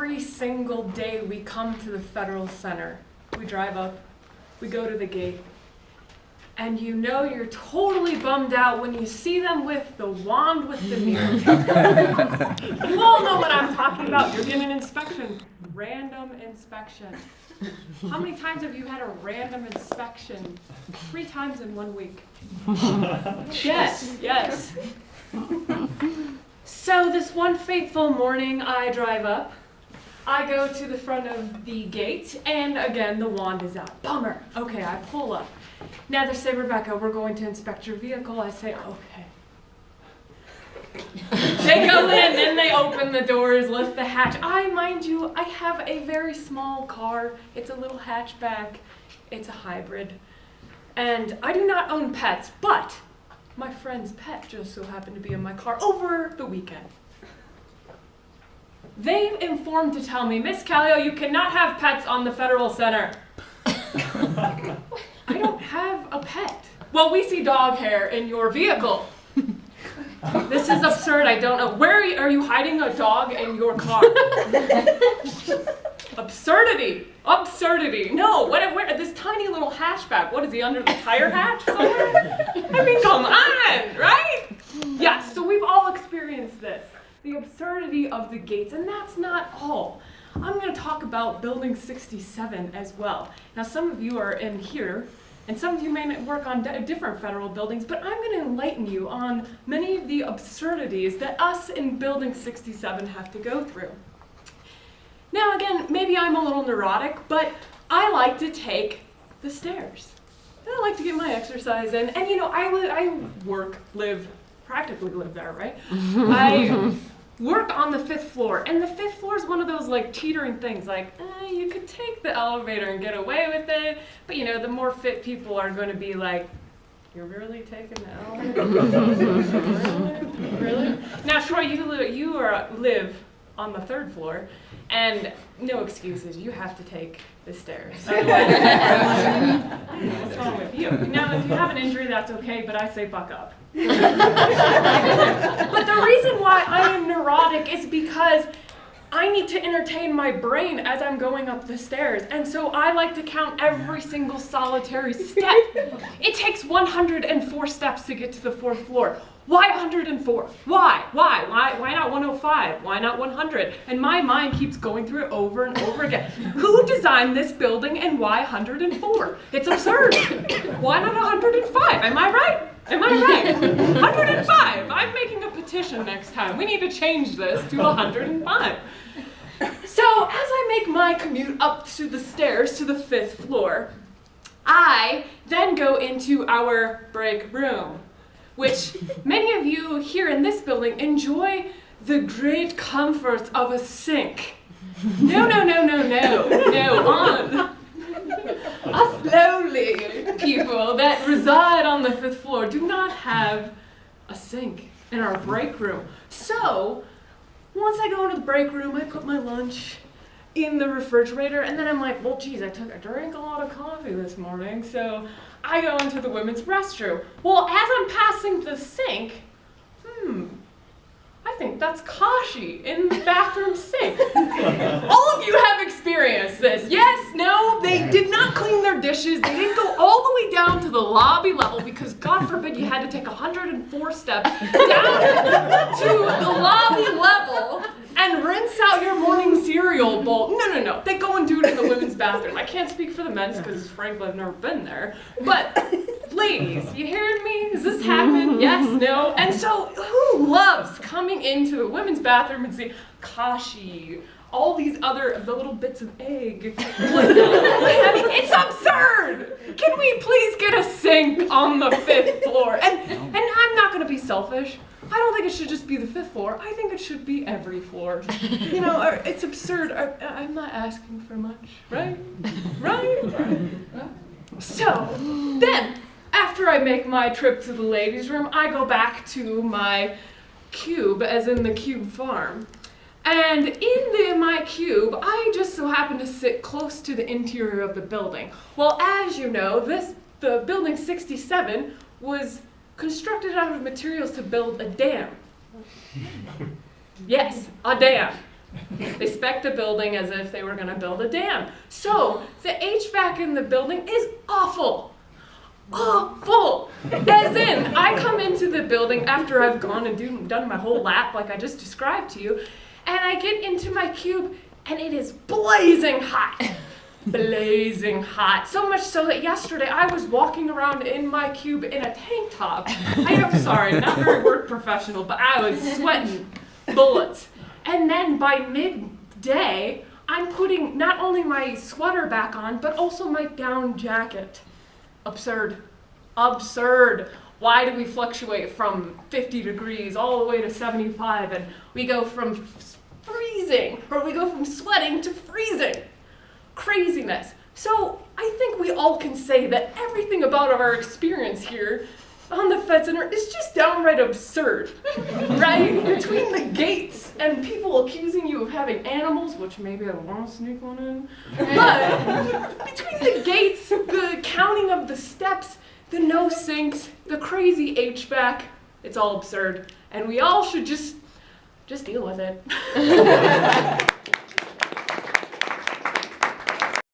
every single day we come to the Federal Center. We drive up, we go to the gate, and you know you're totally bummed out when you see them with the wand with the needle. You all know what I'm talking about. You're getting an inspection. Random inspection. How many times have you had a random inspection? 3 times in 1 week. Yes, yes. So this one fateful morning, I drive up. I go to the front of the gate, and again, the wand is out. Bummer. Okay, I pull up. Now they say, Rebecca, we're going to inspect your vehicle. I say, okay. They go in, and they open the doors, lift the hatch. Mind you, I have a very small car. It's a little hatchback. It's a hybrid. And I do not own pets, but my friend's pet just so happened to be in my car over the weekend. They informed to tell me, Miss Kallio, you cannot have pets on the Federal Center. I don't have a pet. Well, we see dog hair in your vehicle. This is absurd. I don't know. Where are you hiding a dog in your car? Absurdity. Absurdity. No, where, this tiny little hatchback. What is he, under the tire hatch somewhere? I mean, come on, right? Yes, so we've all experienced this. The absurdity of the gates, and that's not all. I'm going to talk about Building 67 as well. Now, some of you are in here, and some of you may work on different federal buildings, but I'm going to enlighten you on many of the absurdities that us in Building 67 have to go through. Now, again, maybe I'm a little neurotic, but I like to take the stairs. And I like to get my exercise in, and you know, I practically live there, right? I work on the 5th floor, and the 5th floor is one of those like teetering things, like you could take the elevator and get away with it, but you know, the more fit people are going to be like, you're really taking the elevator? Really? Now, Troy, you live on the 3rd floor, and no excuses, you have to take the stairs. What's wrong with you? Now, if you have an injury, that's okay, but I say buck up. But the reason why I am neurotic is because I need to entertain my brain as I'm going up the stairs, and so I like to count every single solitary step. It takes 104 steps to get to the 4th floor. Why 104? Why not 105? Why not 100? And my mind keeps going through it over and over again. Who designed this building and why 104? It's absurd. Why not 105? Am I right? Am I right? 105. I'm making a petition next time. We need to change this to 105. So as I make my commute up to the stairs to the 5th floor, I then go into our break room, which many of you here in this building enjoy the great comforts of a sink. No, us lowly people that reside on the 5th floor do not have a sink in our break room. So, once I go into the break room, I put my lunch in the refrigerator, and then I'm like, well, geez, I drank a lot of coffee this morning, so I go into the women's restroom. Well, as I'm passing the sink, I think that's Kashi in the bathroom sink. All of you have experienced this. Yes, no, they did not clean their dishes. They didn't go all the way down to the lobby level because God forbid you had to take 104 steps down to the lobby level and rinse out your morning cereal bowl. No. They go and do it in the women's bathroom. I can't speak for the men's because frankly I've never been there. But ladies, you hearing me? Does this happen? Yes, no? And so who loves coming into the women's bathroom and seeing Kashi, all these the little bits of egg? It's absurd! Can we please get a sink on the 5th floor? And I'm not going to be selfish. I don't think it should just be the 5th floor. I think it should be every floor. You know, it's absurd. I'm not asking for much, right? Right? So, then, after I make my trip to the ladies' room, I go back to my cube, as in the cube farm. And in my cube, I just so happen to sit close to the interior of the building. Well, as you know, the Building 67 was constructed out of materials to build a dam. Yes, a dam. They spec'd a building as if they were going to build a dam. So the HVAC in the building is awful. Awful. As in, I come into the building after I've gone and done my whole lap like I just described to you, and I get into my cube and it is blazing hot. Blazing hot. So much so that yesterday I was walking around in my cube in a tank top. I am sorry, not very work professional, but I was sweating bullets. And then by midday, I'm putting not only my sweater back on, but also my down jacket. Absurd. Absurd. Why do we fluctuate from 50 degrees all the way to 75, and we go from freezing, or we go from sweating to freezing? Craziness. So I think we all can say that everything about our experience here on the Fed Center is just downright absurd, right? Between the gates and people accusing you of having animals, which maybe I want to sneak one in, but between the gates, the counting of the steps, the no sinks, the crazy HVAC, it's all absurd, and we all should just deal with it.